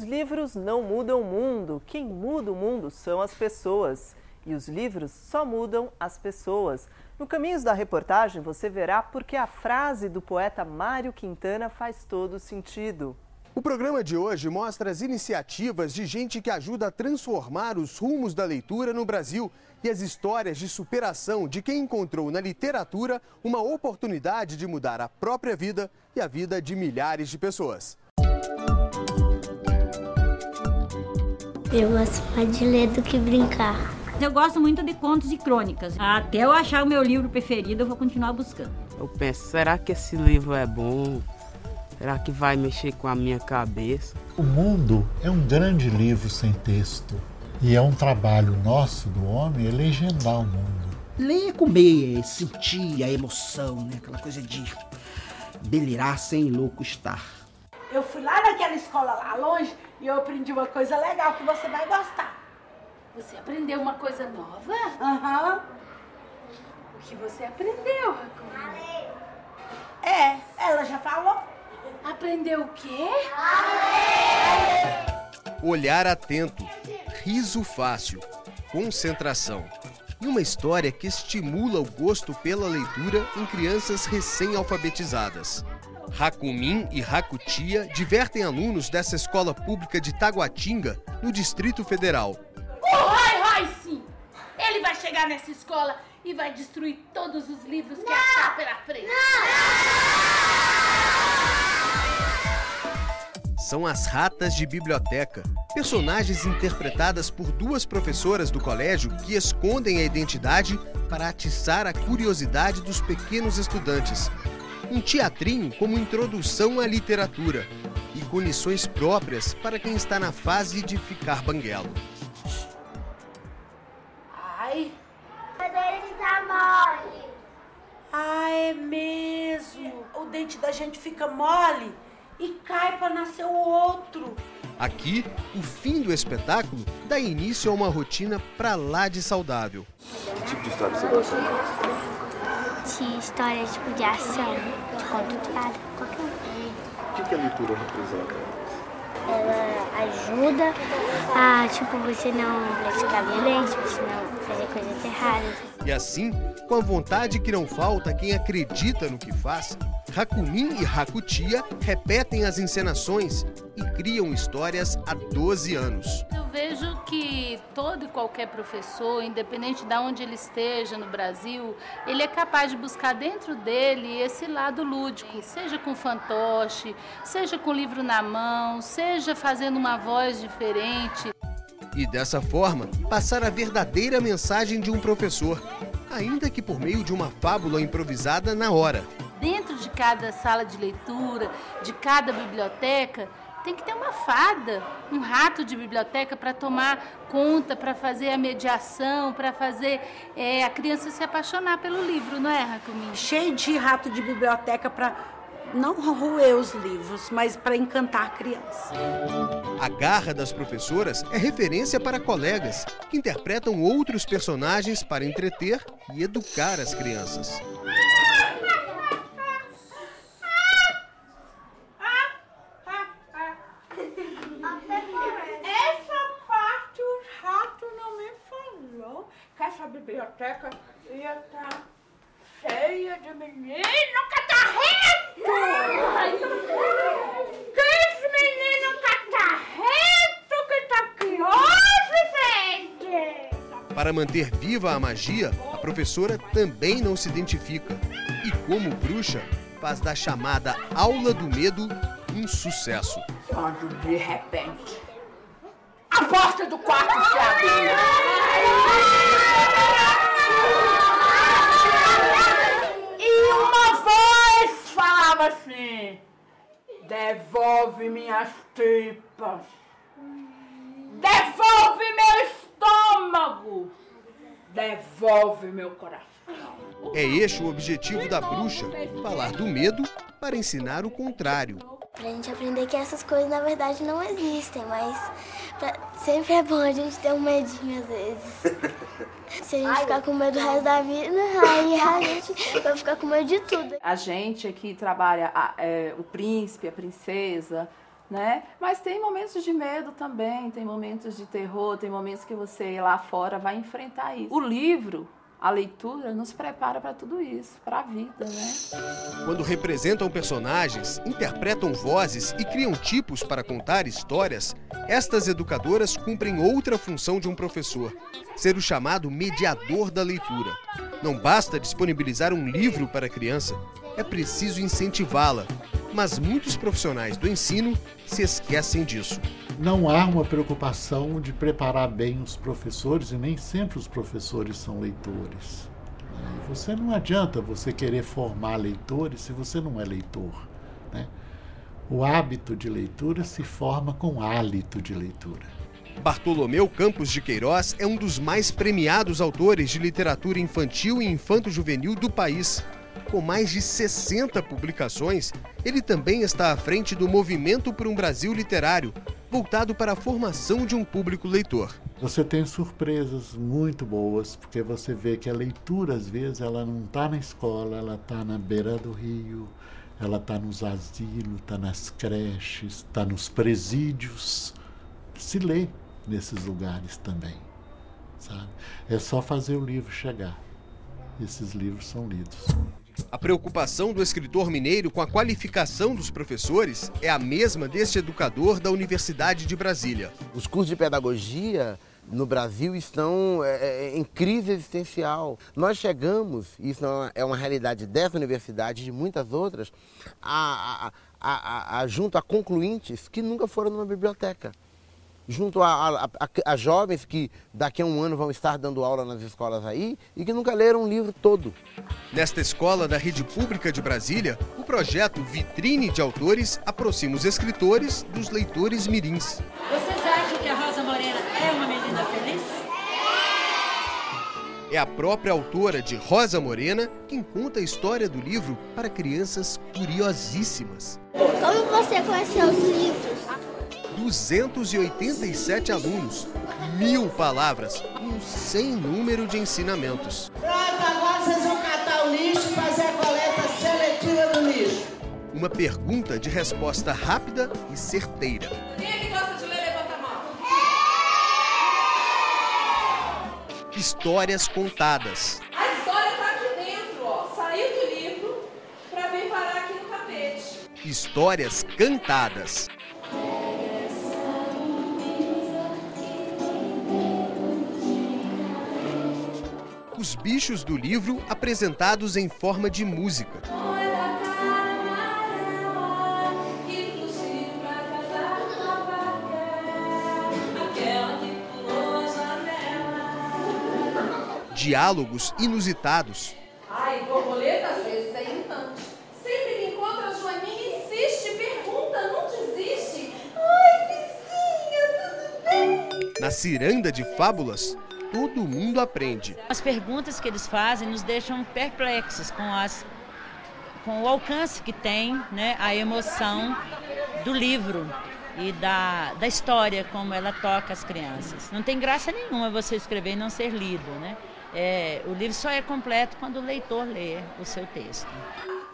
livros não mudam o mundo. Quem muda o mundo são as pessoas. E os livros só mudam as pessoas. No Caminhos da Reportagem, você verá porque a frase do poeta Mário Quintana faz todo sentido. O programa de hoje mostra as iniciativas de gente que ajuda a transformar os rumos da leitura no Brasil e as histórias de superação de quem encontrou na literatura uma oportunidade de mudar a própria vida e a vida de milhares de pessoas. Eu gosto mais de ler do que brincar. Eu gosto muito de contos e crônicas. Até eu achar o meu livro preferido, eu vou continuar buscando. Eu penso, será que esse livro é bom? Será que vai mexer com a minha cabeça? O mundo é um grande livro sem texto. E é um trabalho nosso, do homem, é legendar o mundo. Ler é comer, sentir a emoção, né? Aquela coisa de delirar sem louco estar. Eu fui lá naquela escola lá longe e eu aprendi uma coisa legal que você vai gostar. Você aprendeu uma coisa nova? Aham. O que você aprendeu, Raquel? Ela já falou. Aprendeu o quê? Olhar atento, riso fácil, concentração e uma história que estimula o gosto pela leitura em crianças recém-alfabetizadas. Rakumin e Rakutia divertem alunos dessa escola pública de Taguatinga, no Distrito Federal. Vai sim! Ele vai chegar nessa escola e vai destruir todos os livros que achar pela frente. São as ratas de biblioteca, personagens interpretadas por duas professoras do colégio que escondem a identidade para atiçar a curiosidade dos pequenos estudantes. Um teatrinho como introdução à literatura e com lições próprias para quem está na fase de ficar banguelo. Ai, O dente tá mole. é mesmo. O dente da gente fica mole e cai para nascer o outro. Aqui, o fim do espetáculo dá início a uma rotina pra lá de saudável. Que tipo de história você gosta mais? De história tipo de ação, de conto de fada, qualquer um. O que a leitura representa? Ela ajuda a, tipo, você não praticar violência, você não fazer coisas erradas. E assim, com a vontade que não falta a quem acredita no que faz, Rakumin e Rakutia repetem as encenações e criam histórias há 12 anos. Eu vejo que todo e qualquer professor, independente de onde ele esteja no Brasil, ele é capaz de buscar dentro dele esse lado lúdico, seja com fantoche, seja com livro na mão, seja fazendo uma voz diferente. E dessa forma, passar a verdadeira mensagem de um professor, ainda que por meio de uma fábula improvisada na hora. Dentro de cada sala de leitura, de cada biblioteca, tem que ter uma fada, um rato de biblioteca para tomar conta, para fazer a mediação, para fazer a criança se apaixonar pelo livro, não é, Rakumin? Cheio de rato de biblioteca para não roer os livros, mas para encantar a criança. A garra das professoras é referência para colegas que interpretam outros personagens para entreter e educar as crianças. Que essa biblioteca ia estar cheia de menino catarrento! Que esse menino catarrento que tá aqui hoje, gente! Para manter viva a magia, a professora também não se identifica. E como bruxa, faz da chamada Aula do Medo um sucesso. Quando de repente a porta do quarto se abriu. E uma voz falava assim: devolve minhas tripas, devolve meu estômago, devolve meu coração. É este o objetivo da bruxa, falar do medo para ensinar o contrário. Pra gente aprender que essas coisas na verdade não existem, mas sempre é bom a gente ter um medinho às vezes. Se a gente ficar com medo o resto da vida, aí a gente vai ficar com medo de tudo. A gente aqui trabalha o príncipe, a princesa, né? Mas tem momentos de medo também, tem momentos de terror, tem momentos que você lá fora vai enfrentar isso. O livro, a leitura, nos prepara para tudo isso, para a vida, né? Quando representam personagens, interpretam vozes e criam tipos para contar histórias, estas educadoras cumprem outra função de um professor: ser o chamado mediador da leitura. Não basta disponibilizar um livro para a criança, é preciso incentivá-la. Mas muitos profissionais do ensino se esquecem disso. Não há uma preocupação de preparar bem os professores, e nem sempre os professores são leitores. Você não adianta você querer formar leitores se você não é leitor, né? O hábito de leitura se forma com hálito de leitura. Bartolomeu Campos de Queiroz é um dos mais premiados autores de literatura infantil e infanto-juvenil do país. Com mais de 60 publicações, ele também está à frente do Movimento por um Brasil Literário, voltado para a formação de um público leitor. Você tem surpresas muito boas, porque você vê que a leitura, às vezes, ela não está na escola, ela está na beira do rio, ela está nos asilos, está nas creches, está nos presídios. Se lê nesses lugares também, sabe? É só fazer o livro chegar. Esses livros são lidos. A preocupação do escritor mineiro com a qualificação dos professores é a mesma deste educador da Universidade de Brasília. Os cursos de pedagogia no Brasil estão em crise existencial. Nós chegamos, isso é uma realidade dessa universidade e de muitas outras, junto a concluintes que nunca foram numa biblioteca. Junto a jovens que daqui a um ano vão estar dando aula nas escolas aí e que nunca leram um livro todo. Nesta escola da Rede Pública de Brasília, o projeto Vitrine de Autores aproxima os escritores dos leitores mirins. Vocês acham que a Rosa Morena é uma menina feliz? É a própria autora de Rosa Morena quem conta a história do livro para crianças curiosíssimas. Como você conheceu os livros? 287 alunos, 1000 palavras e um sem número de ensinamentos. Pronto, agora vocês vão catar o lixo e fazer a coleta seletiva do lixo. Uma pergunta de resposta rápida e certeira. Quem é que gosta de ler? Levanta a mão. Histórias contadas. A história está aqui dentro, ó. Saiu do livro para vir parar aqui no tapete. Histórias cantadas. Os bichos do livro apresentados em forma de música. Diálogos inusitados. Ai, borboleta às vezes é irritante. Sempre que encontra a Joaninha, insiste, pergunta, não desiste. Ai, vizinha, tudo bem? Na ciranda de fábulas, todo mundo aprende. As perguntas que eles fazem nos deixam perplexos com o alcance que tem, né, a emoção do livro e da história, como ela toca as crianças. Não tem graça nenhuma você escrever e não ser lido, né? O livro só é completo quando o leitor lê o seu texto.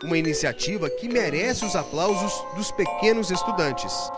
Uma iniciativa que merece os aplausos dos pequenos estudantes.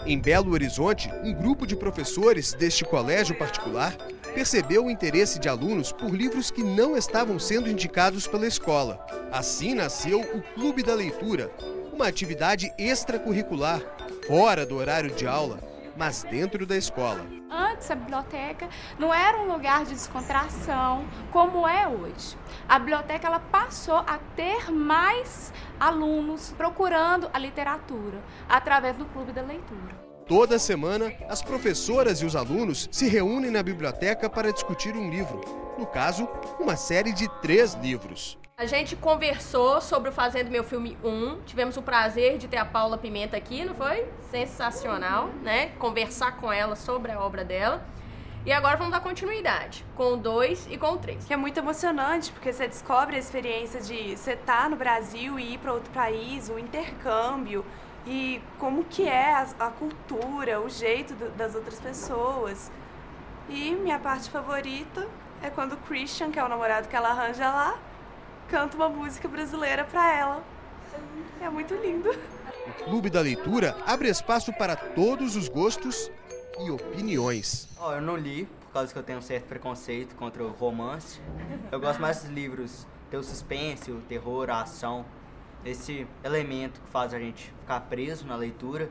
Em Belo Horizonte, um grupo de professores deste colégio particular percebeu o interesse de alunos por livros que não estavam sendo indicados pela escola. Assim nasceu o Clube da Leitura, uma atividade extracurricular, fora do horário de aula, mas dentro da escola. Antes, a biblioteca não era um lugar de descontração como é hoje. A biblioteca ela passou a ter mais alunos procurando a literatura através do Clube da Leitura. Toda semana, as professoras e os alunos se reúnem na biblioteca para discutir um livro. No caso, uma série de 3 livros. A gente conversou sobre o Fazendo Meu Filme 1, tivemos o prazer de ter a Paula Pimenta aqui, não foi? Sensacional, né? Conversar com ela sobre a obra dela. E agora vamos dar continuidade com o 2 e com o 3. Que é muito emocionante, porque você descobre a experiência de você estar no Brasil e ir para outro país, o intercâmbio, e como que é a cultura, o jeito das outras pessoas. E minha parte favorita é quando o Christian, que é o namorado que ela arranja lá, canta uma música brasileira pra ela. É muito lindo. O Clube da Leitura abre espaço para todos os gostos e opiniões. Eu não li, por causa que eu tenho um certo preconceito contra o romance. Eu gosto mais dos livros, ter o suspense, o terror, a ação, esse elemento que faz a gente ficar preso na leitura.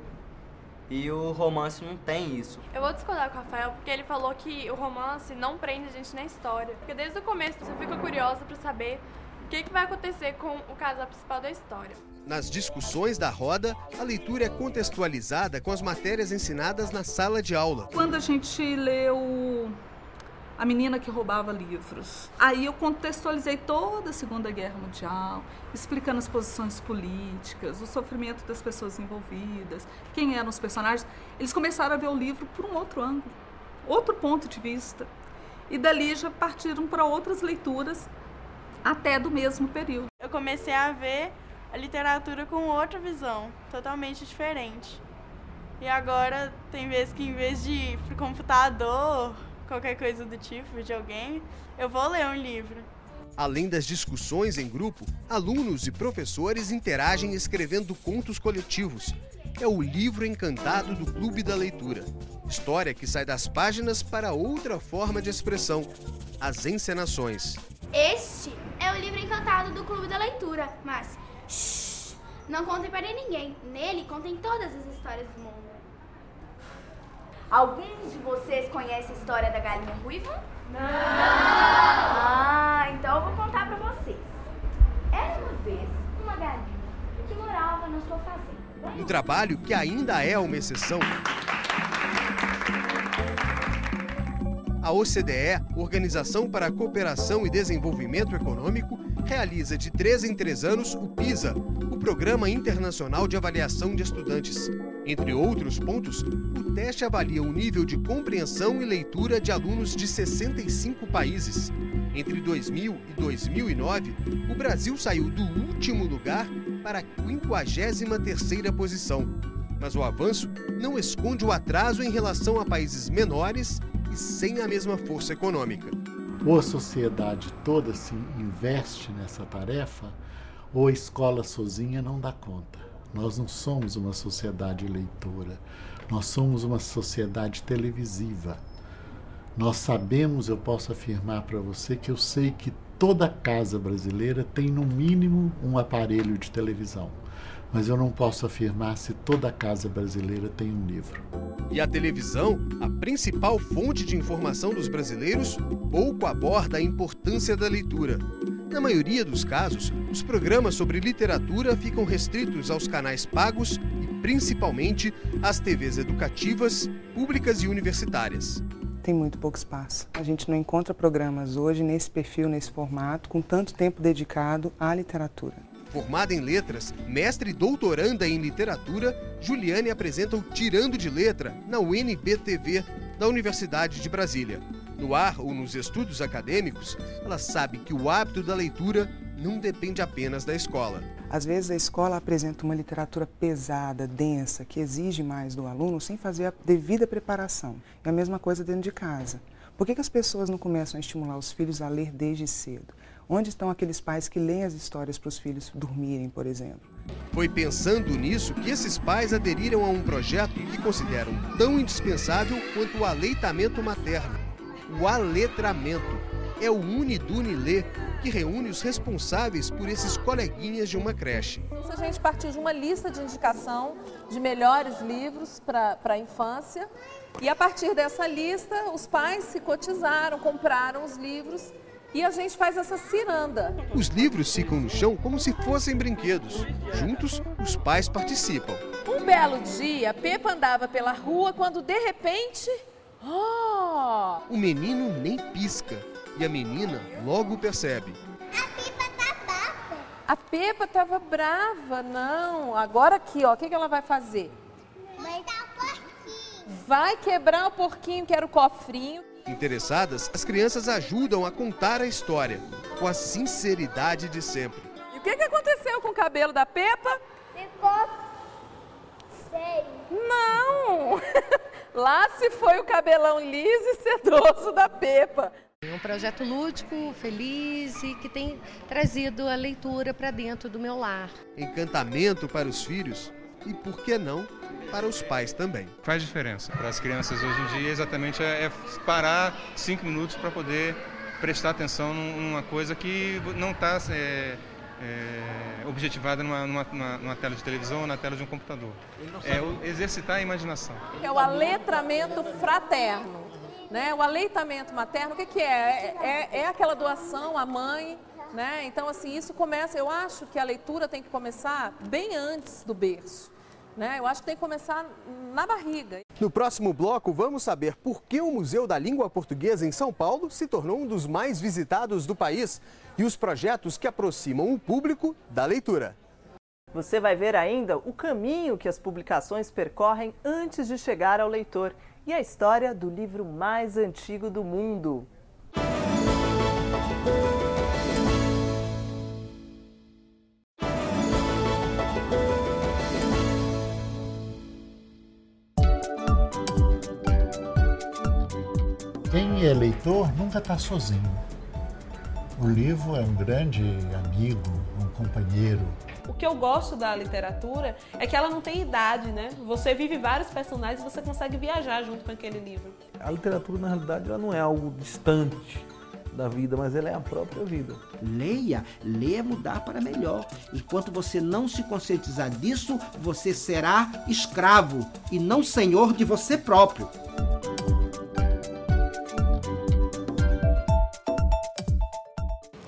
E o romance não tem isso. Eu vou discordar com o Rafael, porque ele falou que o romance não prende a gente na história. Porque desde o começo você fica curiosa para saber o que vai acontecer com o casal principal da história. Nas discussões da roda, a leitura é contextualizada com as matérias ensinadas na sala de aula. Quando a gente leu A Menina que Roubava Livros, aí eu contextualizei toda a Segunda Guerra Mundial, explicando as posições políticas, o sofrimento das pessoas envolvidas, quem eram os personagens. Eles começaram a ver o livro por um outro ângulo, outro ponto de vista. E dali já partiram para outras leituras, até do mesmo período. Eu comecei a ver a literatura com outra visão, totalmente diferente. E agora tem vezes que em vez de ir pro computador, qualquer coisa do tipo, videogame, eu vou ler um livro. Além das discussões em grupo, alunos e professores interagem escrevendo contos coletivos. É o livro encantado do Clube da Leitura. História que sai das páginas para outra forma de expressão, as encenações. Este é o livro encantado do Clube da Leitura, mas shh, não contem para ninguém. Nele contem todas as histórias do mundo. Alguns de vocês conhecem a história da galinha ruiva? Não! Então eu vou contar pra vocês. Era uma vez uma galinha que morava na sua fazenda. Um trabalho que ainda é uma exceção. A OCDE, Organização para a Cooperação e Desenvolvimento Econômico, realiza de 3 em 3 anos o PISA, o Programa Internacional de Avaliação de Estudantes. Entre outros pontos, o teste avalia o nível de compreensão e leitura de alunos de 65 países. Entre 2000 e 2009, o Brasil saiu do último lugar para a 53ª posição. Mas o avanço não esconde o atraso em relação a países menores e sem a mesma força econômica. Ou a sociedade toda se investe nessa tarefa, ou a escola sozinha não dá conta. Nós não somos uma sociedade leitora, nós somos uma sociedade televisiva. Nós sabemos, eu posso afirmar para você, que eu sei que toda casa brasileira tem no mínimo um aparelho de televisão. Mas eu não posso afirmar se toda casa brasileira tem um livro. E a televisão, a principal fonte de informação dos brasileiros, pouco aborda a importância da leitura. Na maioria dos casos, os programas sobre literatura ficam restritos aos canais pagos e, principalmente, às TVs educativas, públicas e universitárias. Tem muito pouco espaço. A gente não encontra programas hoje nesse perfil, nesse formato, com tanto tempo dedicado à literatura. Formada em letras, mestre e doutoranda em literatura, Juliane apresenta o Tirando de Letra na UNB-TV da Universidade de Brasília. No ar ou nos estudos acadêmicos, ela sabe que o hábito da leitura não depende apenas da escola. Às vezes a escola apresenta uma literatura pesada, densa, que exige mais do aluno sem fazer a devida preparação. É a mesma coisa dentro de casa. Por que as pessoas não começam a estimular os filhos a ler desde cedo? Onde estão aqueles pais que leem as histórias para os filhos dormirem, por exemplo? Foi pensando nisso que esses pais aderiram a um projeto que consideram tão indispensável quanto o aleitamento materno. O aletramento é o Unidunilê, que reúne os responsáveis por esses coleguinhas de uma creche. A gente partiu de uma lista de indicação de melhores livros para a infância e a partir dessa lista os pais se cotizaram, compraram os livros e a gente faz essa ciranda. Os livros ficam no chão como se fossem brinquedos. Juntos, os pais participam. Um belo dia, Pepa andava pela rua quando de repente... O menino nem pisca e a menina logo percebe. A Pepa estava brava, não. Agora aqui, ó, o que ela vai fazer? Vai quebrar o porquinho, que era o cofrinho. Interessadas, as crianças ajudam a contar a história, com a sinceridade de sempre. E o que aconteceu com o cabelo da Pepa? Ficou feio. Não! Lá se foi o cabelão liso e sedoso da Pepa. Um projeto lúdico, feliz e que tem trazido a leitura para dentro do meu lar. Encantamento para os filhos e, por que não, para os pais também. Faz diferença para as crianças hoje em dia, exatamente é parar 5 minutos para poder prestar atenção numa coisa que não está objetivada numa tela de televisão ou na tela de um computador. É exercitar a imaginação. É o aletramento fraterno, né? O aleitamento materno, o que é? É aquela doação à mãe, né? Então, assim, isso começa, eu acho que a leitura tem que começar bem antes do berço. Eu acho que tem que começar na barriga. No próximo bloco, vamos saber por que o Museu da Língua Portuguesa em São Paulo se tornou um dos mais visitados do país e os projetos que aproximam o público da leitura. Você vai ver ainda o caminho que as publicações percorrem antes de chegar ao leitor e a história do livro mais antigo do mundo. Quem é leitor nunca está sozinho. O livro é um grande amigo, um companheiro. O que eu gosto da literatura é que ela não tem idade, né? Você vive vários personagens e você consegue viajar junto com aquele livro. A literatura, na realidade, ela não é algo distante da vida, mas ela é a própria vida. Leia, leia mudar para melhor. Enquanto você não se conscientizar disso, você será escravo e não senhor de você próprio.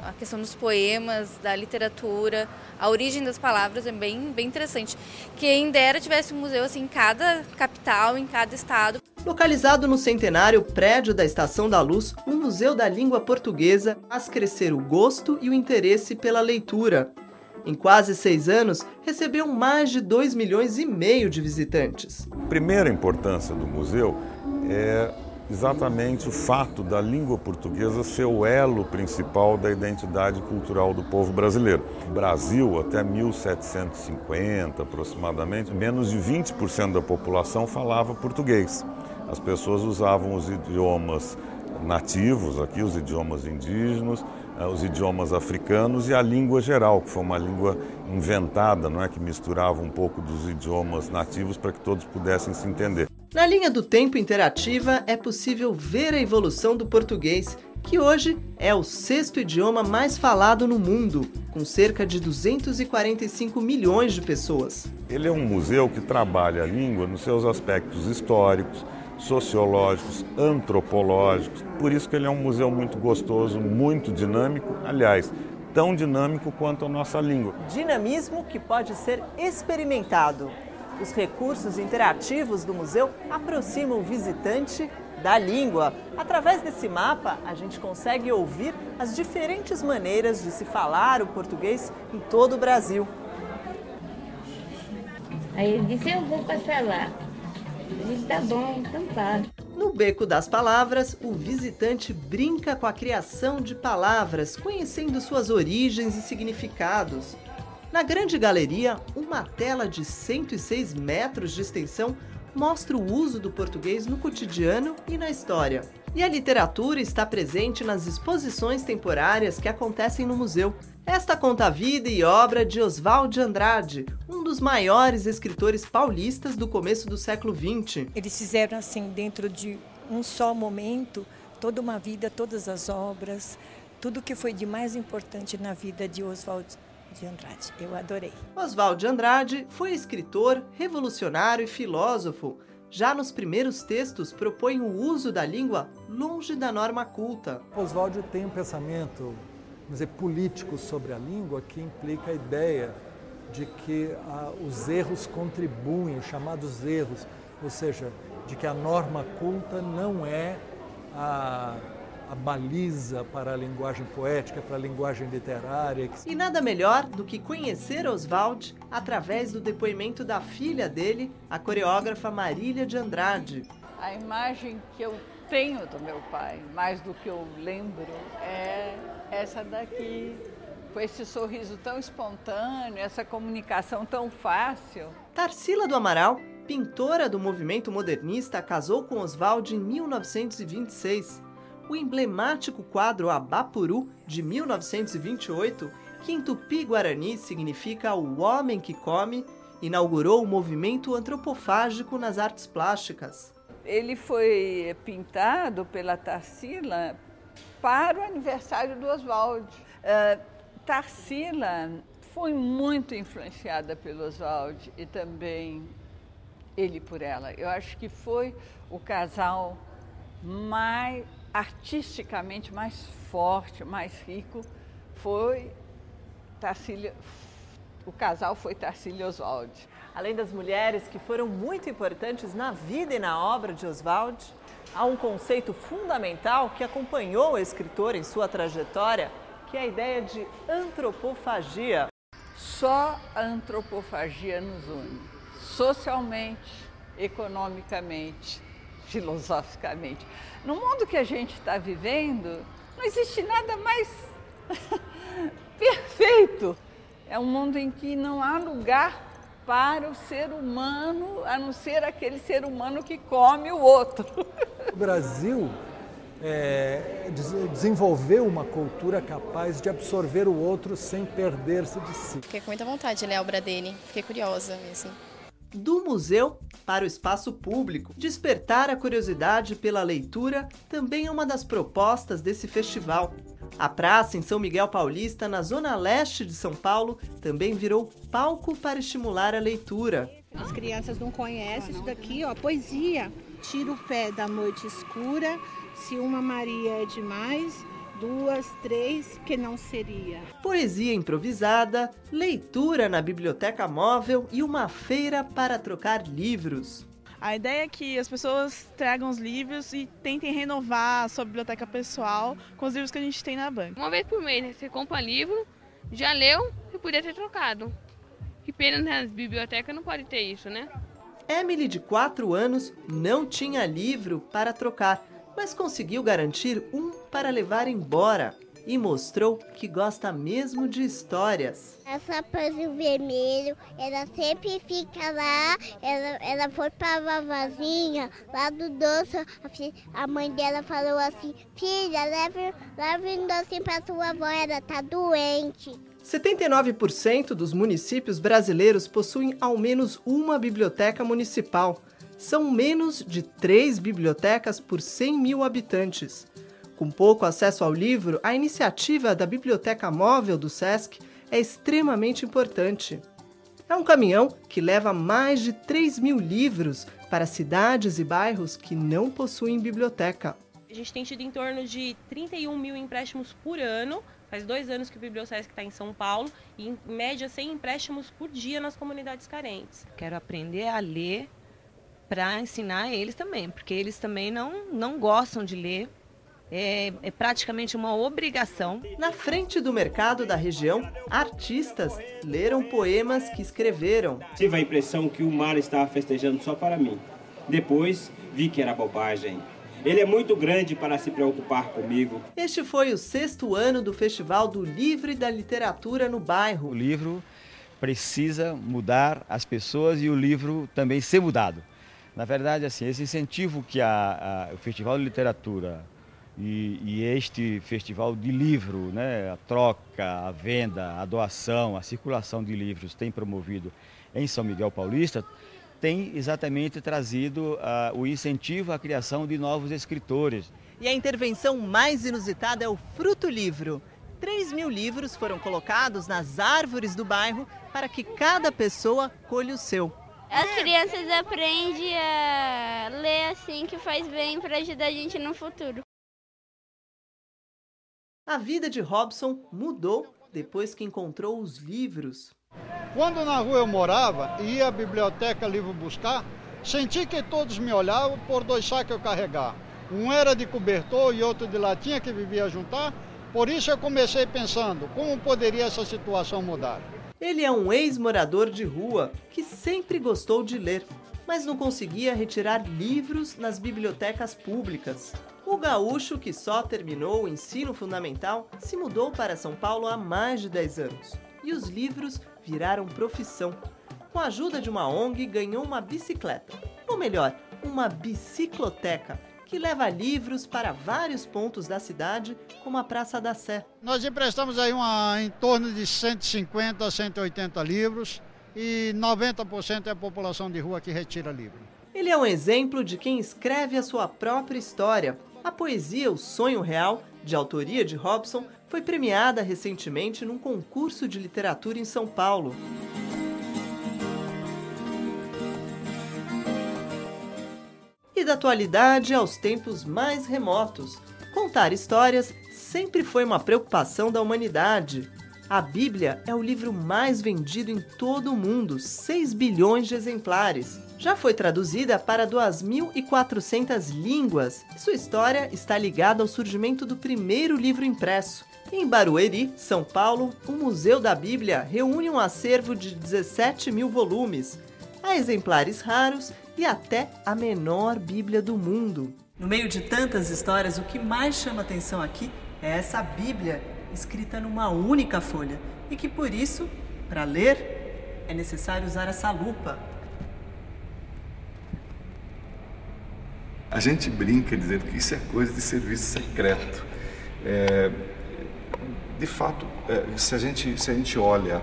A questão dos poemas, da literatura, a origem das palavras é bem interessante. Quem dera tivesse um museu assim em cada capital, em cada estado. Localizado no centenário prédio da Estação da Luz, o Museu da Língua Portuguesa faz crescer o gosto e o interesse pela leitura. Em quase 6 anos, recebeu mais de 2,5 milhões de visitantes. A primeira importância do museu é exatamente o fato da língua portuguesa ser o elo principal da identidade cultural do povo brasileiro. No Brasil, até 1750, aproximadamente, menos de 20% da população falava português. As pessoas usavam os idiomas nativos aqui, os idiomas indígenas, os idiomas africanos e a língua geral, que foi uma língua inventada, não é, que misturava um pouco dos idiomas nativos para que todos pudessem se entender. Na linha do tempo interativa é possível ver a evolução do português, que hoje é o 6º idioma mais falado no mundo, com cerca de 245 milhões de pessoas. Ele é um museu que trabalha a língua nos seus aspectos históricos, sociológicos, antropológicos. Por isso que ele é um museu muito gostoso, muito dinâmico, aliás, tão dinâmico quanto a nossa língua. Dinamismo que pode ser experimentado. Os recursos interativos do museu aproximam o visitante da língua. Através desse mapa, a gente consegue ouvir as diferentes maneiras de se falar o português em todo o Brasil. Aí ele disse, eu vou passar lá. Eu disse, tá bom, então tá. No Beco das Palavras, o visitante brinca com a criação de palavras, conhecendo suas origens e significados. Na grande galeria, uma tela de 106 metros de extensão mostra o uso do português no cotidiano e na história. E a literatura está presente nas exposições temporárias que acontecem no museu. Esta conta a vida e obra de Oswald de Andrade, um dos maiores escritores paulistas do começo do século XX. Eles fizeram assim, dentro de um só momento, toda uma vida, todas as obras, tudo que foi de mais importante na vida de Oswald de Andrade. Eu adorei. Oswald de Andrade foi escritor, revolucionário e filósofo. Já nos primeiros textos propõe o uso da língua longe da norma culta. Oswald tem um pensamento, vamos dizer, político sobre a língua que implica a ideia de que os erros contribuem, os chamados erros, ou seja, de que a norma culta não é a baliza para a linguagem poética, para a linguagem literária. E nada melhor do que conhecer Oswald através do depoimento da filha dele, a coreógrafa Marília de Andrade. A imagem que eu tenho do meu pai, mais do que eu lembro, é essa daqui, com esse sorriso tão espontâneo, essa comunicação tão fácil. Tarsila do Amaral, pintora do movimento modernista, casou com Oswald em 1926. o emblemático quadro Abapuru, de 1928, que em tupi-guarani significa o homem que come, inaugurou o movimento antropofágico nas artes plásticas. Ele foi pintado pela Tarsila para o aniversário do Oswald. Tarsila foi muito influenciada pelo Oswald e também ele por ela. Eu acho que foi o casal mais artisticamente mais forte, mais rico, foi Tarsila. O casal foi Tarsila e Oswald. Além das mulheres que foram muito importantes na vida e na obra de Oswald, há um conceito fundamental que acompanhou o escritor em sua trajetória, que é a ideia de antropofagia. Só a antropofagia nos une, socialmente, economicamente, filosoficamente. No mundo que a gente está vivendo, não existe nada mais perfeito. É um mundo em que não há lugar para o ser humano, a não ser aquele ser humano que come o outro. O Brasil desenvolveu uma cultura capaz de absorver o outro sem perder-se de si. Fiquei com muita vontade de ler a obra dele, fiquei curiosa mesmo. Do museu para o espaço público. Despertar a curiosidade pela leitura também é uma das propostas desse festival. A praça em São Miguel Paulista, na zona leste de São Paulo, também virou palco para estimular a leitura. As crianças não conhecem isso daqui, ó, poesia. Tira o pé da noite escura, se uma Maria é demais, 2, 3, que não seria. Poesia improvisada, leitura na biblioteca móvel e uma feira para trocar livros. A ideia é que as pessoas tragam os livros e tentem renovar a sua biblioteca pessoal com os livros que a gente tem na banca. Uma vez por mês, né? Você compra livro, já leu e podia ter trocado. Que pena, nas bibliotecas não pode ter isso, né? Emily, de 4 anos, não tinha livro para trocar, mas conseguiu garantir um para levar embora. E mostrou que gosta mesmo de histórias. Essa pãozinho vermelho, ela sempre fica lá, ela foi pra vovozinha, lá do doce, a mãe dela falou assim, filha, leve um docinho pra sua avó, ela tá doente. 79% dos municípios brasileiros possuem ao menos uma biblioteca municipal. São menos de 3 bibliotecas por 100 mil habitantes. Com pouco acesso ao livro, a iniciativa da Biblioteca Móvel do SESC é extremamente importante. É um caminhão que leva mais de 3 mil livros para cidades e bairros que não possuem biblioteca. A gente tem tido em torno de 31 mil empréstimos por ano. Faz 2 anos que o BiblioSesc está em São Paulo e, em média, 100 empréstimos por dia nas comunidades carentes. Quero aprender a ler para ensinar eles também, porque eles também não gostam de ler. É praticamente uma obrigação. Na frente do mercado da região, artistas leram poemas que escreveram. Tive a impressão que o mar estava festejando só para mim. Depois, vi que era bobagem. Ele é muito grande para se preocupar comigo. Este foi o 6º ano do Festival do Livro e da Literatura no bairro. O livro precisa mudar as pessoas e o livro também ser mudado. Na verdade, assim, esse incentivo que o Festival de Literatura e este festival de livro, né, a troca, a venda, a doação, a circulação de livros tem promovido em São Miguel Paulista, tem exatamente trazido o incentivo à criação de novos escritores. E a intervenção mais inusitada é o Fruto Livro. 3 mil livros foram colocados nas árvores do bairro para que cada pessoa colhe o seu. As crianças aprendem a ler assim, que faz bem para ajudar a gente no futuro. A vida de Robson mudou depois que encontrou os livros. Quando na rua eu morava e ia à biblioteca livro buscar, senti que todos me olhavam por 2 sacos que eu carregava. Um era de cobertor e outro de latinha que vivia a juntar. Por isso eu comecei pensando como poderia essa situação mudar. Ele é um ex-morador de rua que sempre gostou de ler, mas não conseguia retirar livros nas bibliotecas públicas. O gaúcho, que só terminou o ensino fundamental, se mudou para São Paulo há mais de 10 anos. E os livros viraram profissão. Com a ajuda de uma ONG, ganhou uma bicicleta. Ou melhor, uma bicicloteca, que leva livros para vários pontos da cidade, como a Praça da Sé. Nós emprestamos aí em torno de 150 a 180 livros e 90% é a população de rua que retira livro. Ele é um exemplo de quem escreve a sua própria história. A poesia O Sonho Real, de autoria de Robson, foi premiada recentemente num concurso de literatura em São Paulo. E da atualidade aos tempos mais remotos, contar histórias sempre foi uma preocupação da humanidade. A Bíblia é o livro mais vendido em todo o mundo, 6 bilhões de exemplares. Já foi traduzida para 2.400 línguas. Sua história está ligada ao surgimento do primeiro livro impresso. Em Barueri, São Paulo, o Museu da Bíblia reúne um acervo de 17 mil volumes. Há exemplares raros e até a menor Bíblia do mundo. No meio de tantas histórias, o que mais chama atenção aqui é essa Bíblia escrita numa única folha e que, por isso, para ler, é necessário usar essa lupa. A gente brinca dizendo que isso é coisa de serviço secreto. De fato, se a gente olha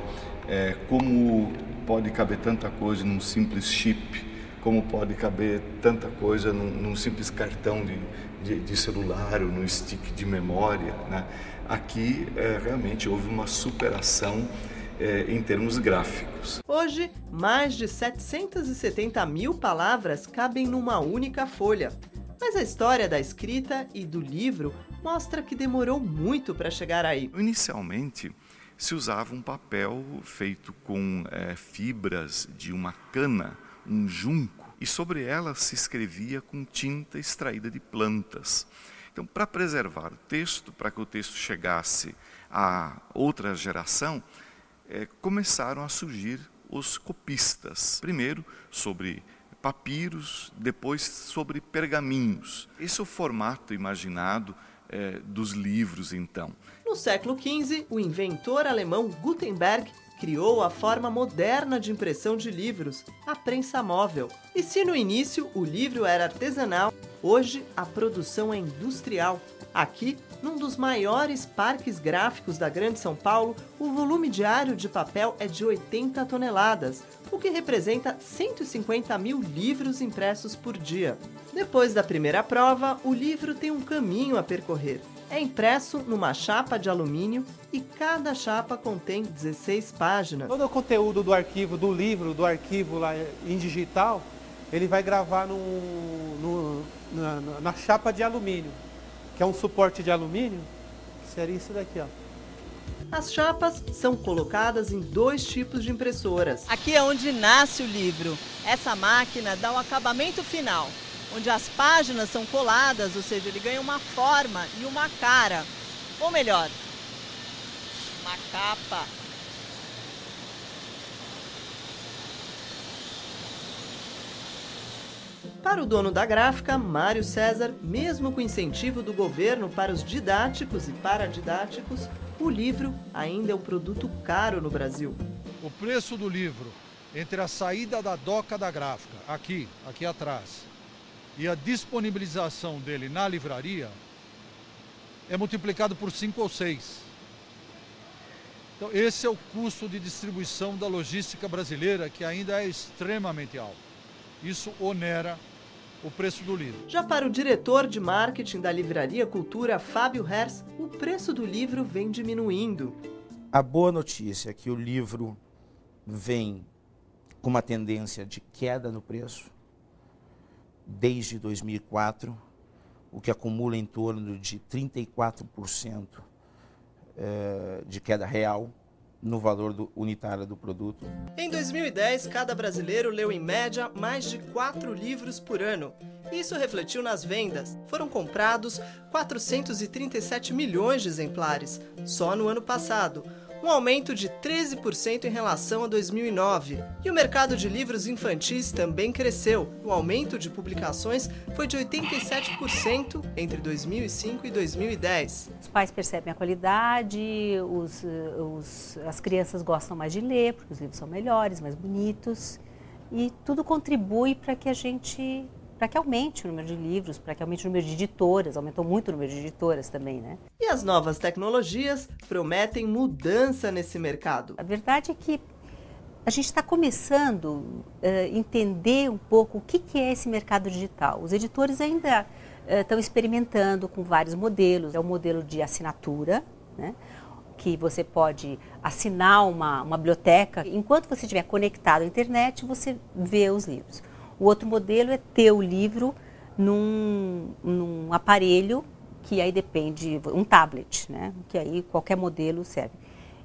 como pode caber tanta coisa num simples chip, como pode caber tanta coisa num simples cartão de celular ou num stick de memória, né? Aqui realmente houve uma superação em termos gráficos. Hoje, mais de 770 mil palavras cabem numa única folha. Mas a história da escrita e do livro mostra que demorou muito para chegar aí. Inicialmente, se usava um papel feito com fibras de uma cana, um junco, e sobre ela se escrevia com tinta extraída de plantas. Então, para preservar o texto, para que o texto chegasse a outra geração, começaram a surgir os copistas. Primeiro sobre papiros, depois sobre pergaminhos. Esse é o formato imaginado dos livros, então. No século XV, o inventor alemão Gutenberg criou a forma moderna de impressão de livros, a prensa móvel. E se no início o livro era artesanal, hoje a produção é industrial. Aqui, num dos maiores parques gráficos da Grande São Paulo, o volume diário de papel é de 80 toneladas, o que representa 150 mil livros impressos por dia. Depois da primeira prova, o livro tem um caminho a percorrer. É impresso numa chapa de alumínio e cada chapa contém 16 páginas. Todo o conteúdo do arquivo, do livro, do arquivo lá em digital, ele vai gravar na chapa de alumínio, que é um suporte de alumínio, que seria isso daqui, ó. As chapas são colocadas em 2 tipos de impressoras. Aqui é onde nasce o livro. Essa máquina dá o acabamento final, onde as páginas são coladas, ou seja, ele ganha uma forma e uma cara. Ou melhor, uma capa. Para o dono da gráfica, Mário César, mesmo com incentivo do governo para os didáticos e paradidáticos, o livro ainda é um produto caro no Brasil. O preço do livro, entre a saída da doca da gráfica, aqui atrás, e a disponibilização dele na livraria, é multiplicado por 5 ou 6. Então, esse é o custo de distribuição da logística brasileira, que ainda é extremamente alto. Isso onera o preço do livro. Já para o diretor de marketing da Livraria Cultura, Fábio Hers, o preço do livro vem diminuindo. A boa notícia é que o livro vem com uma tendência de queda no preço desde 2004, o que acumula em torno de 34% de queda real no valor unitário do produto. Em 2010, cada brasileiro leu em média mais de 4 livros por ano. Isso refletiu nas vendas. Foram comprados 437 milhões de exemplares, só no ano passado, um aumento de 13% em relação a 2009. E o mercado de livros infantis também cresceu. O aumento de publicações foi de 87% entre 2005 e 2010. Os pais percebem a qualidade, as crianças gostam mais de ler, porque os livros são melhores, mais bonitos. E tudo contribui para que a gente para que aumente o número de livros, para que aumente o número de editoras, aumentou muito o número de editoras também, né? E as novas tecnologias prometem mudança nesse mercado. A verdade é que a gente está começando a entender um pouco o que é esse mercado digital. Os editores ainda estão experimentando com vários modelos. É o modelo de assinatura, né? Que você pode assinar uma biblioteca. Enquanto você estiver conectado à internet, você vê os livros. O outro modelo é ter o livro num aparelho, que aí depende, um tablet, né? Que aí qualquer modelo serve.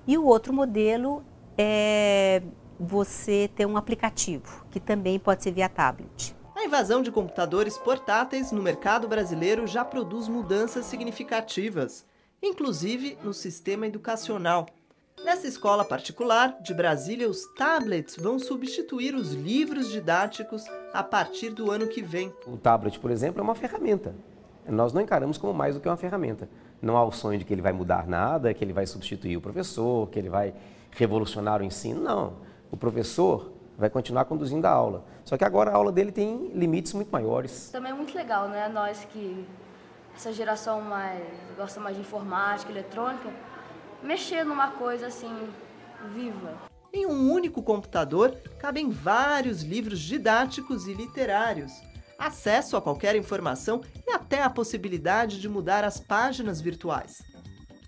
E o outro modelo é você ter um aplicativo, que também pode ser via tablet. A invasão de computadores portáteis no mercado brasileiro já produz mudanças significativas, inclusive no sistema educacional. Nessa escola particular de Brasília, os tablets vão substituir os livros didáticos a partir do ano que vem. O tablet, por exemplo, é uma ferramenta. Nós não encaramos como mais do que uma ferramenta. Não há o sonho de que ele vai mudar nada, que ele vai substituir o professor, que ele vai revolucionar o ensino. Não. O professor vai continuar conduzindo a aula. Só que agora a aula dele tem limites muito maiores. Também é muito legal, né? Nós que essa geração gosta mais de informática, eletrônica, mexer numa coisa assim, viva. Em um único computador, cabem vários livros didáticos e literários, acesso a qualquer informação e até a possibilidade de mudar as páginas virtuais.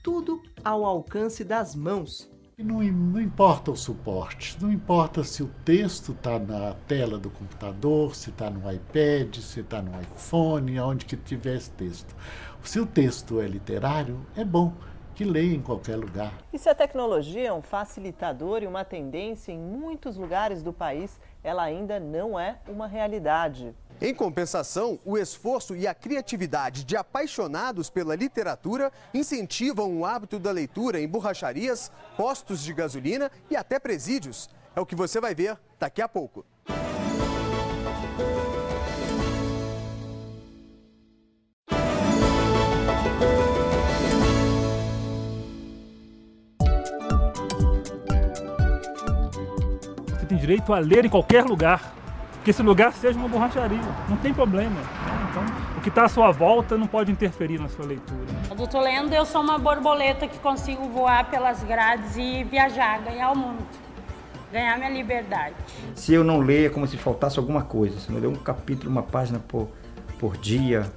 Tudo ao alcance das mãos. Não importa o suporte, não importa se o texto está na tela do computador, se está no iPad, se está no iPhone, aonde que tiver esse texto. Se o texto é literário, é bom que leia em qualquer lugar. E se a tecnologia é um facilitador e uma tendência em muitos lugares do país, ela ainda não é uma realidade. Em compensação, o esforço e a criatividade de apaixonados pela literatura incentivam o hábito da leitura em borracharias, postos de gasolina e até presídios. É o que você vai ver daqui a pouco. Você tem direito a ler em qualquer lugar. Que esse lugar seja uma borracharia, não tem problema. Né? Então, o que está à sua volta não pode interferir na sua leitura. Quando eu estou lendo, eu sou uma borboleta que consigo voar pelas grades e viajar, ganhar o mundo, ganhar minha liberdade. Se eu não ler, é como se faltasse alguma coisa. Se eu não ler um capítulo, uma página por dia,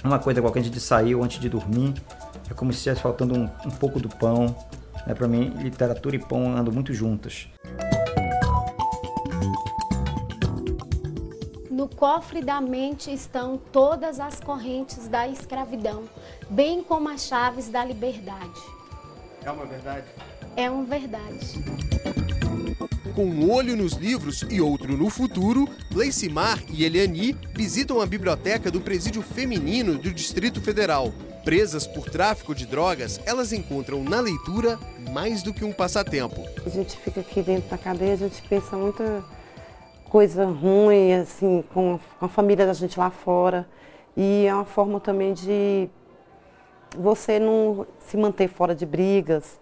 uma coisa qualquer antes de sair ou antes de dormir, é como se estivesse faltando um pouco do pão. Né? Para mim, literatura e pão andam muito juntas. No cofre da mente estão todas as correntes da escravidão, bem como as chaves da liberdade. É uma verdade? É uma verdade. Com um olho nos livros e outro no futuro, Gleicimar e Eliani visitam a biblioteca do Presídio Feminino do Distrito Federal. Presas por tráfico de drogas, elas encontram na leitura mais do que um passatempo. A gente fica aqui dentro da cadeia, a gente pensa muita coisa ruim, assim, com a família da gente lá fora. E é uma forma também de você não se manter fora de brigas,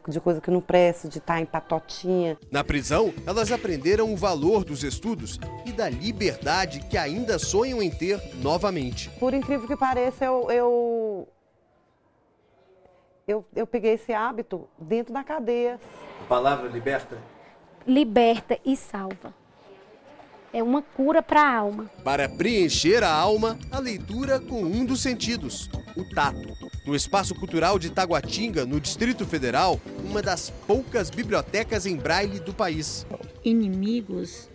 de coisa que não presta, de estar em patotinha. Na prisão, elas aprenderam o valor dos estudos e da liberdade que ainda sonham em ter novamente. Por incrível que pareça, eu peguei esse hábito dentro da cadeia. A palavra liberta? Liberta e salva. É uma cura para a alma. Para preencher a alma, a leitura com um dos sentidos, o tato. No Espaço Cultural de Taguatinga, no Distrito Federal, uma das poucas bibliotecas em braille do país. Inimigos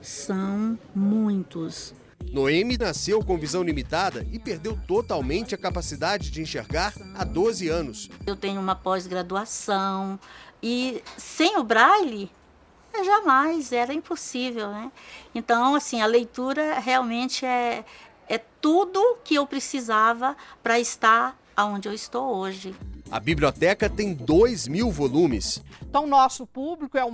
são muitos. Noemi nasceu com visão limitada e perdeu totalmente a capacidade de enxergar há 12 anos. Eu tenho uma pós-graduação e sem o braille, jamais, era impossível, né? Então, assim, a leitura realmente é tudo que eu precisava para estar onde eu estou hoje. A biblioteca tem 2.000 volumes. Então, nosso público é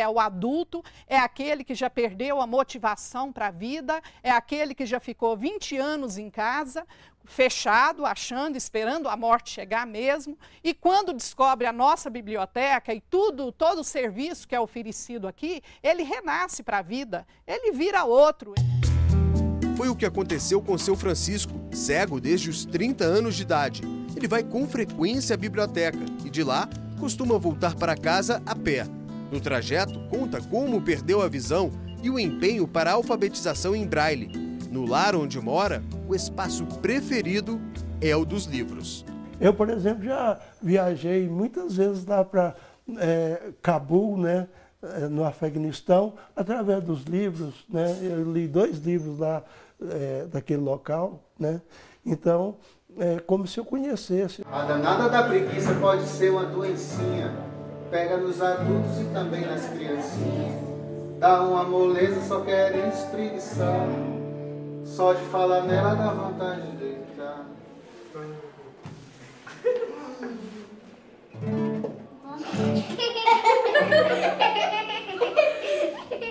o adulto, é aquele que já perdeu a motivação para a vida, é aquele que já ficou 20 anos em casa, fechado, achando, esperando a morte chegar mesmo. E quando descobre a nossa biblioteca e todo o serviço que é oferecido aqui, ele renasce para a vida, ele vira outro. Foi o que aconteceu com seu Francisco, cego desde os 30 anos de idade. Ele vai com frequência à biblioteca e de lá costuma voltar para casa a pé. No trajeto, conta como perdeu a visão e o empenho para a alfabetização em braille. No lar onde mora, o espaço preferido é o dos livros. Eu, por exemplo, já viajei muitas vezes lá para Cabul, né, no Afeganistão, através dos livros, né? Eu li 2 livros lá daquele local, né? Então, é como se eu conhecesse. A danada da preguiça pode ser uma doencinha, pega nos adultos e também nas criancinhas. Dá uma moleza, só querem espreguiçar, só de falar nela dá vontade de deitar.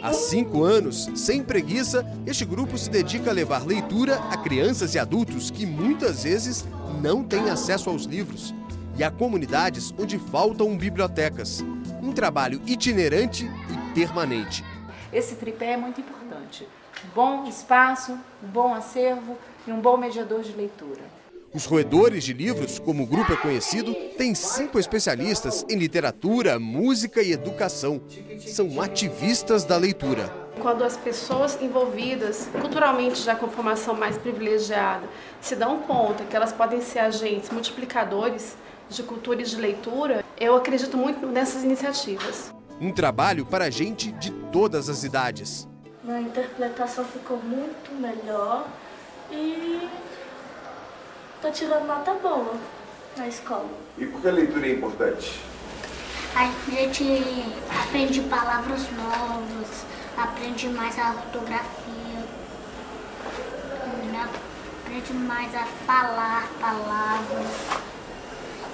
Há 5 anos, sem preguiça, este grupo se dedica a levar leitura a crianças e adultos que muitas vezes não têm acesso aos livros e a comunidades onde faltam bibliotecas. Um trabalho itinerante e permanente. Esse tripé é muito importante. Bom espaço, bom acervo e um bom mediador de leitura. Os roedores de livros, como o grupo é conhecido, têm 5 especialistas em literatura, música e educação. São ativistas da leitura. Quando as pessoas envolvidas, culturalmente já com formação mais privilegiada, se dão conta que elas podem ser agentes multiplicadores de cultura e de leitura, eu acredito muito nessas iniciativas. Um trabalho para gente de todas as idades. A interpretação ficou muito melhor e tô tirando nota boa na escola. E por que a leitura é importante? A gente aprende palavras novas, aprende mais a ortografia, aprende mais a falar palavras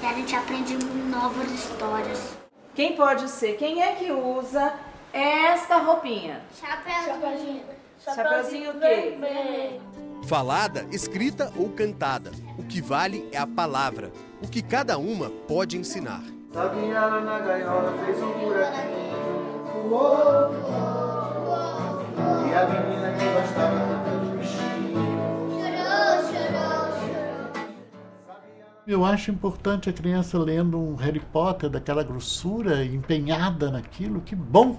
e a gente aprende novas histórias. Quem pode ser? Quem é que usa esta roupinha? Chapeuzinho. Chapeuzinho o quê? Falada, escrita ou cantada. O que vale é a palavra. O que cada uma pode ensinar. Sabia ela na gaiola, fez um buraquinho. E a menina que gostava tanto dos bichinhos. Eu acho importante a criança lendo um Harry Potter daquela grossura, empenhada naquilo. Que bom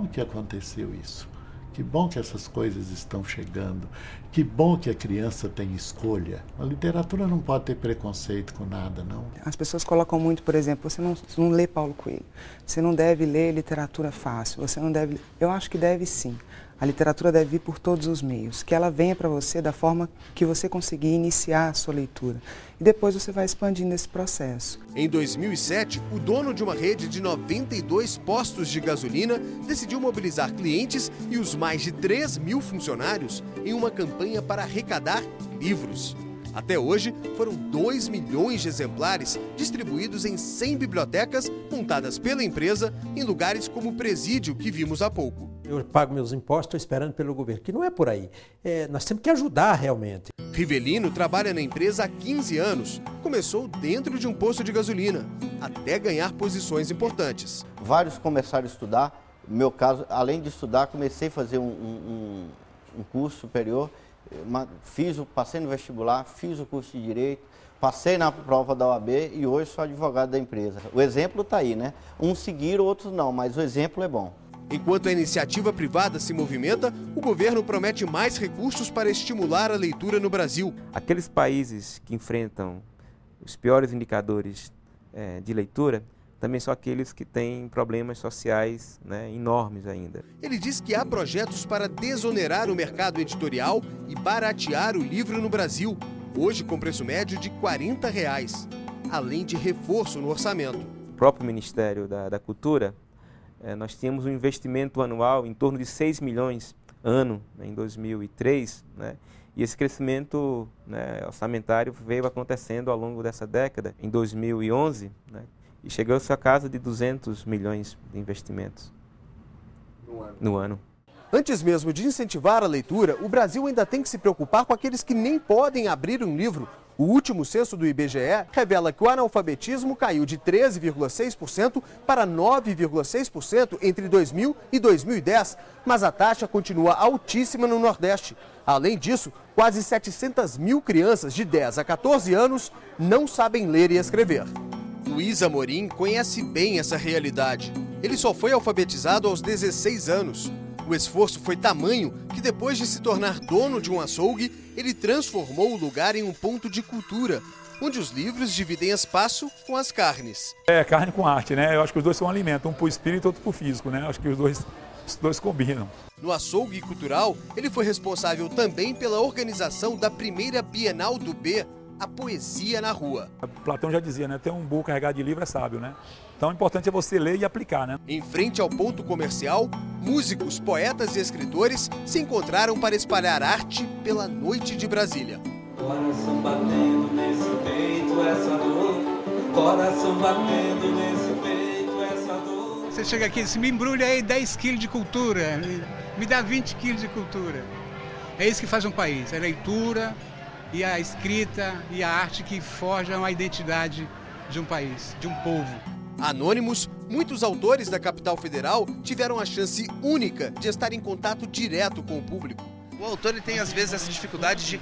que aconteceu isso. Que bom que essas coisas estão chegando. Que bom que a criança tem escolha. A literatura não pode ter preconceito com nada, não. As pessoas colocam muito, por exemplo, você não lê Paulo Coelho. Você não deve ler literatura fácil. Você não deve... Eu acho que deve sim. A literatura deve vir por todos os meios. Que ela venha para você da forma que você conseguir iniciar a sua leitura. E depois você vai expandindo esse processo. Em 2007, o dono de uma rede de 92 postos de gasolina decidiu mobilizar clientes e os mais de 3.000 funcionários em uma campanha para arrecadar livros. Até hoje, foram 2 milhões de exemplares distribuídos em 100 bibliotecas montadas pela empresa em lugares como o presídio que vimos há pouco. Eu pago meus impostos, estou esperando pelo governo, que não é por aí. Nós temos que ajudar realmente. Rivelino trabalha na empresa há 15 anos. Começou dentro de um posto de gasolina, até ganhar posições importantes. Vários começaram a estudar. No meu caso, além de estudar, comecei a fazer um curso superior. Passei no vestibular, fiz o curso de Direito, passei na prova da OAB e hoje sou advogado da empresa. O exemplo está aí, né? Uns seguiram, outros não, mas o exemplo é bom. Enquanto a iniciativa privada se movimenta, o governo promete mais recursos para estimular a leitura no Brasil. Aqueles países que enfrentam os piores indicadores de leitura também são aqueles que têm problemas sociais, né, enormes ainda. Ele diz que há projetos para desonerar o mercado editorial e baratear o livro no Brasil, hoje com preço médio de R$ 40, além de reforço no orçamento. O próprio Ministério da Cultura, nós tínhamos um investimento anual em torno de 6 milhões ano, né, em 2003, né, e esse crescimento, né, orçamentário veio acontecendo ao longo dessa década. Em 2011, né, e chegou-se a casa de 200 milhões de investimentos no ano. Antes mesmo de incentivar a leitura, o Brasil ainda tem que se preocupar com aqueles que nem podem abrir um livro. O último censo do IBGE revela que o analfabetismo caiu de 13,6% para 9,6% entre 2000 e 2010, mas a taxa continua altíssima no Nordeste. Além disso, quase 700 mil crianças de 10 a 14 anos não sabem ler e escrever. Luiz Amorim conhece bem essa realidade. Ele só foi alfabetizado aos 16 anos. O esforço foi tamanho que, depois de se tornar dono de um açougue, ele transformou o lugar em um ponto de cultura, onde os livros dividem espaço com as carnes. É carne com arte, né? Eu acho que os dois são um alimento, um para o espírito e outro para o físico, né? Eu acho que os dois combinam. No açougue cultural, ele foi responsável também pela organização da primeira Bienal do B, a poesia na rua. Platão já dizia, né? Ter um burro carregado de livro é sábio, né? Então o importante é você ler e aplicar, né? Em frente ao ponto comercial, músicos, poetas e escritores se encontraram para espalhar arte pela noite de Brasília. Coração batendo nesse peito, essa dor. Coração batendo nesse peito, essa dor. Você chega aqui e diz, me embrulha aí 10 quilos de cultura, me dá 20 quilos de cultura. É isso que faz um país, é a leitura e a escrita e a arte que forjam a identidade de um país, de um povo. Anônimos, muitos autores da capital federal tiveram a chance única de estar em contato direto com o público. O autor ele tem às vezes essa dificuldade de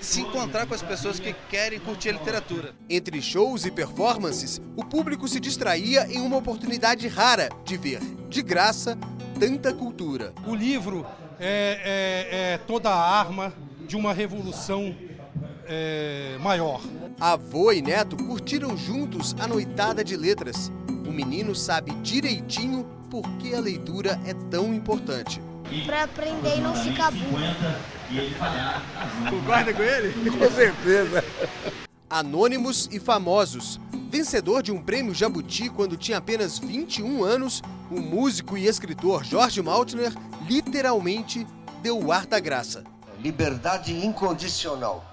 se encontrar com as pessoas que querem curtir a literatura. Entre shows e performances, o público se distraía em uma oportunidade rara de ver, de graça, tanta cultura. O livro é toda a arma de uma revolução maior. Avô e neto curtiram juntos a noitada de letras. O menino sabe direitinho por que a leitura é tão importante. Para aprender e não ficar burro. Concorda com ele? Com certeza. Anônimos e famosos. Vencedor de um prêmio Jabuti quando tinha apenas 21 anos, o músico e escritor Jorge Maltner literalmente deu o ar da graça. Liberdade incondicional.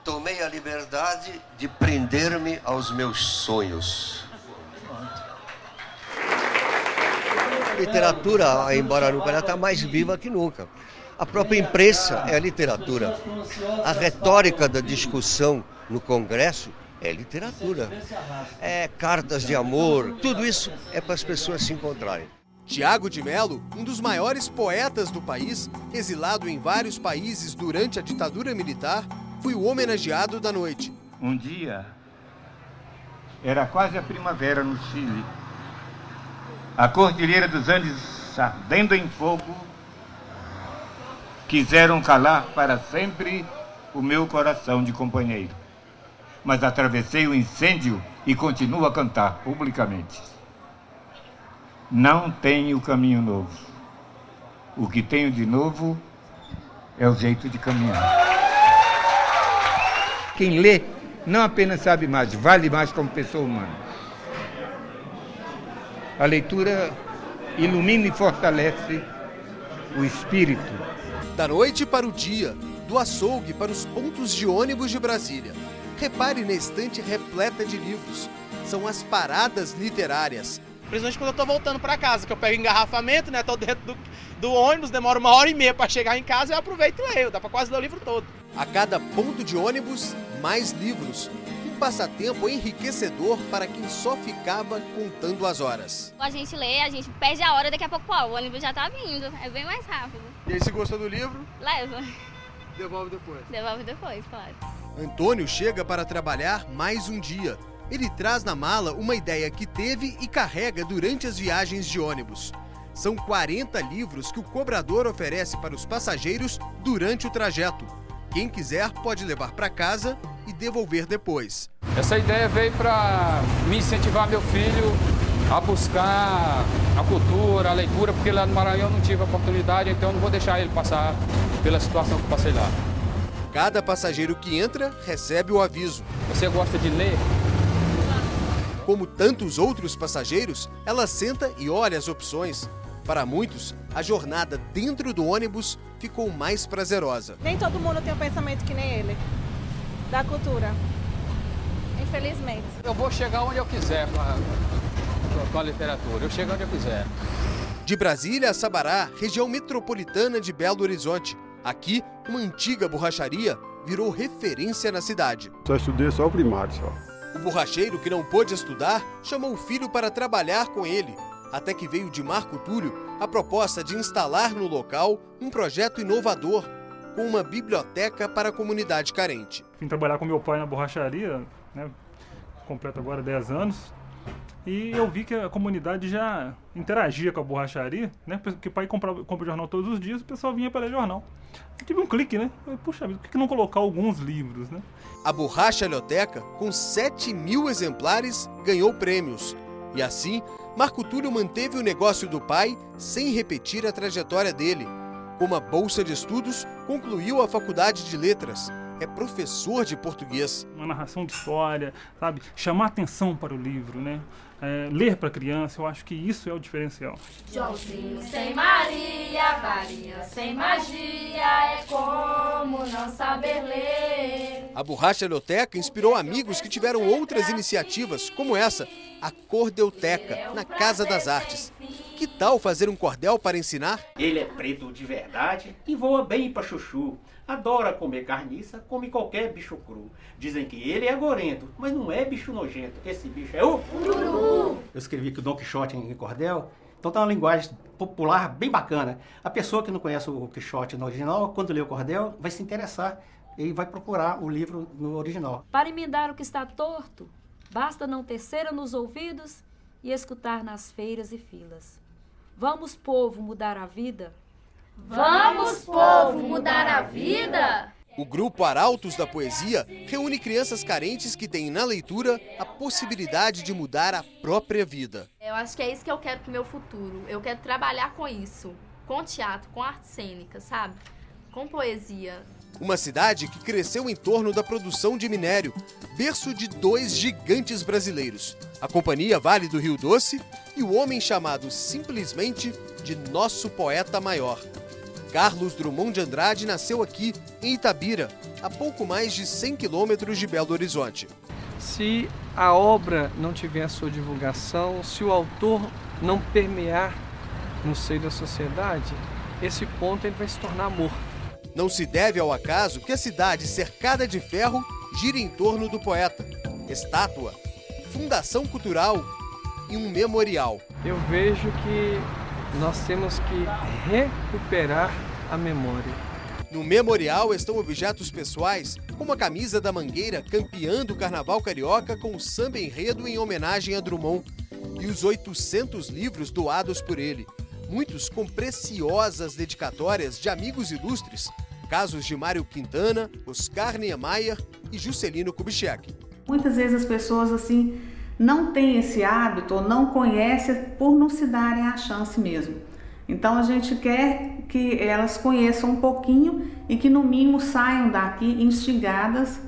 Tomei a liberdade de prender-me aos meus sonhos. A literatura, embora nunca, ela está mais viva que nunca. A própria imprensa é a literatura. A retórica da discussão no Congresso é literatura. É cartas de amor, tudo isso é para as pessoas se encontrarem. Tiago de Mello, um dos maiores poetas do país, exilado em vários países durante a ditadura militar, foi o homenageado da noite. Um dia, era quase a primavera no Chile. A Cordilheira dos Andes ardendo em fogo, quiseram calar para sempre o meu coração de companheiro. Mas atravessei o incêndio e continuo a cantar publicamente. Não tenho caminho novo. O que tenho de novo é o jeito de caminhar. Quem lê não apenas sabe mais, vale mais como pessoa humana. A leitura ilumina e fortalece o espírito. Da noite para o dia, do açougue para os pontos de ônibus de Brasília. Repare na estante repleta de livros. São as paradas literárias. Principalmente quando eu estou voltando para casa, que eu pego engarrafamento, né? Estou dentro do ônibus, demora 1h30 para chegar em casa e eu aproveito e leio. Dá para quase ler o livro todo. A cada ponto de ônibus, mais livros. Um passatempo enriquecedor para quem só ficava contando as horas. A gente lê, a gente perde a hora, daqui a pouco o ônibus já está vindo. É bem mais rápido. E aí, se gostou do livro? Leva. Devolve depois. Devolve depois, claro. Antônio chega para trabalhar mais um dia. Ele traz na mala uma ideia que teve e carrega durante as viagens de ônibus. São 40 livros que o cobrador oferece para os passageiros durante o trajeto. Quem quiser pode levar para casa e devolver depois. Essa ideia veio para me incentivar meu filho a buscar a cultura, a leitura, porque lá no Maranhão eu não tive a oportunidade, então eu não vou deixar ele passar pela situação que eu passei lá. Cada passageiro que entra recebe o aviso. Você gosta de ler? Como tantos outros passageiros, ela senta e olha as opções. Para muitos, a jornada dentro do ônibus ficou mais prazerosa. Nem todo mundo tem um pensamento que nem ele, da cultura, infelizmente. Eu vou chegar onde eu quiser com a literatura, eu chego onde eu quiser. De Brasília a Sabará, região metropolitana de Belo Horizonte. Aqui, uma antiga borracharia virou referência na cidade. Só estudei só o primário, só. O borracheiro que não pôde estudar chamou o filho para trabalhar com ele, até que veio de Marco Túlio a proposta de instalar no local um projeto inovador, com uma biblioteca para a comunidade carente. Vim trabalhar com meu pai na borracharia, né, completo agora 10 anos, e eu vi que a comunidade já interagia com a borracharia, né, porque o pai compra jornal todos os dias, o pessoal vinha para ler jornal. Eu tive um clique, né? Puxa vida, por que não colocar alguns livros, né? A Borrachalhoteca, com 7.000 exemplares, ganhou prêmios. E assim, Marco Túlio manteve o negócio do pai sem repetir a trajetória dele. Com uma bolsa de estudos, concluiu a faculdade de letras. É professor de português. Uma narração de história, sabe? Chamar atenção para o livro, né? Ler para a criança, eu acho que isso é o diferencial. Joãozinho sem Maria, varinha sem magia, é como não saber ler. A Borrachalhoteca inspirou amigos que tiveram outras iniciativas, como essa, a Cordeuteca, na Casa das Artes. Que tal fazer um cordel para ensinar? Ele é preto de verdade e voa bem para chuchu. Adora comer carniça, come qualquer bicho cru. Dizem que ele é gorento, mas não é bicho nojento. Esse bicho é o ururu. Eu escrevi que o Dom Quixote em cordel, então tá uma linguagem popular bem bacana. A pessoa que não conhece o Quixote no original, quando lê o cordel, vai se interessar e vai procurar o livro no original. Para emendar o que está torto, basta não ter cera nos ouvidos e escutar nas feiras e filas. Vamos, povo, mudar a vida? Vamos, povo, mudar a vida? O grupo Arautos da Poesia reúne crianças carentes que têm na leitura a possibilidade de mudar a própria vida. Eu acho que é isso que eu quero pro meu futuro. Eu quero trabalhar com isso, com teatro, com arte cênica, sabe? Com poesia. Uma cidade que cresceu em torno da produção de minério, berço de 2 gigantes brasileiros, a Companhia Vale do Rio Doce e o homem chamado simplesmente de nosso poeta maior. Carlos Drummond de Andrade nasceu aqui, em Itabira, a pouco mais de 100 quilômetros de Belo Horizonte. Se a obra não tiver a sua divulgação, se o autor não permear no seio da sociedade, esse ponto ele vai se tornar morto. Não se deve ao acaso que a cidade cercada de ferro gira em torno do poeta. Estátua, fundação cultural e um memorial. Eu vejo que nós temos que recuperar a memória. No memorial estão objetos pessoais, como a camisa da Mangueira, campeã do Carnaval Carioca com o samba enredo em homenagem a Drummond, e os 800 livros doados por ele, muitos com preciosas dedicatórias de amigos ilustres, casos de Mário Quintana, Oscar Niemeyer e Juscelino Kubitschek. Muitas vezes as pessoas assim não têm esse hábito ou não conhecem por não se darem a chance mesmo. Então a gente quer que elas conheçam um pouquinho e que no mínimo saiam daqui instigadas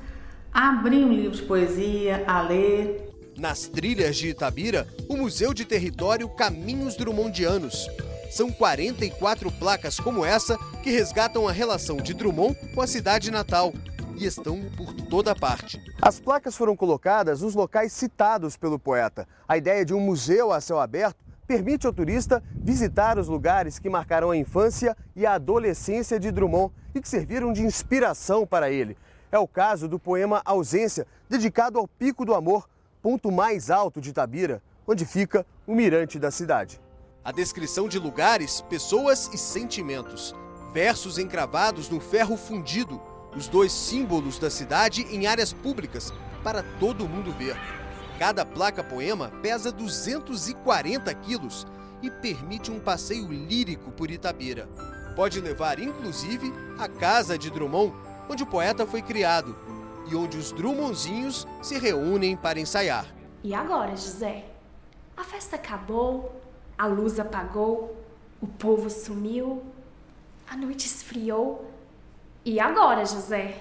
a abrir um livro de poesia, a ler. Nas trilhas de Itabira, o Museu de Território Caminhos Drummondianos. São 44 placas como essa que resgatam a relação de Drummond com a cidade natal e estão por toda parte. As placas foram colocadas nos locais citados pelo poeta. A ideia de um museu a céu aberto permite ao turista visitar os lugares que marcaram a infância e a adolescência de Drummond e que serviram de inspiração para ele. É o caso do poema Ausência, dedicado ao Pico do Amor, ponto mais alto de Itabira, onde fica o mirante da cidade. A descrição de lugares, pessoas e sentimentos. Versos encravados no ferro fundido, os 2 símbolos da cidade em áreas públicas, para todo mundo ver. Cada placa-poema pesa 240 quilos e permite um passeio lírico por Itabira. Pode levar, inclusive, à casa de Drummond, onde o poeta foi criado e onde os Drummondzinhos se reúnem para ensaiar. E agora, José? A festa acabou, a luz apagou, o povo sumiu, a noite esfriou. E agora, José?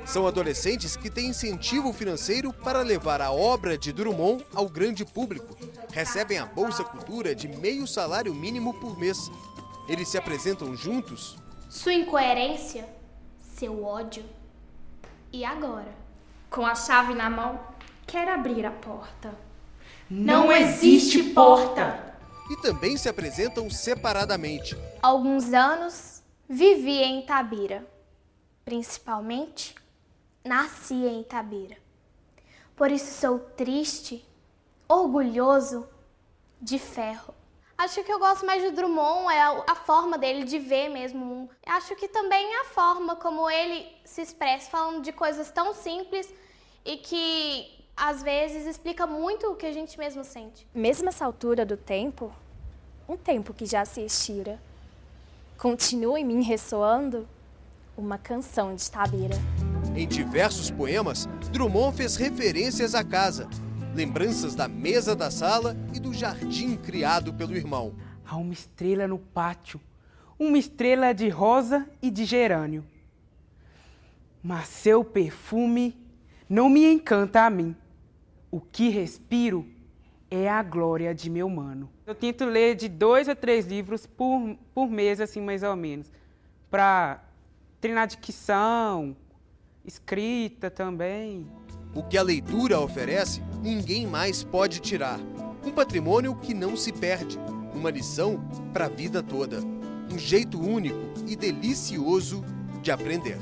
São adolescentes que têm incentivo financeiro para levar a obra de Drummond ao grande público. Recebem a Bolsa Cultura de meio salário mínimo por mês. Eles se apresentam juntos. Sua incoerência, seu ódio. E agora? Com a chave na mão, quer abrir a porta. Não existe porta! e também se apresentam separadamente. Há alguns anos vivi em Itabira, principalmente nasci em Itabira. Por isso sou triste, orgulhoso, de ferro. Acho que eu gosto mais de Drummond, é a forma dele de ver mesmo. Acho que também a forma como ele se expressa, falando de coisas tão simples e que às vezes explica muito o que a gente mesmo sente. Mesmo essa altura do tempo, um tempo que já se estira, continua em mim ressoando uma canção de Itabira. Em diversos poemas, Drummond fez referências à casa, lembranças da mesa da sala e do jardim criado pelo irmão. Há uma estrela no pátio, uma estrela de rosa e de gerânio. Mas seu perfume não me encanta a mim. O que respiro é a glória de meu mano. Eu tento ler de 2 a 3 livros por mês, assim, mais ou menos, para treinar dicção, escrita também. O que a leitura oferece, ninguém mais pode tirar. Um patrimônio que não se perde, uma lição para a vida toda. Um jeito único e delicioso de aprender.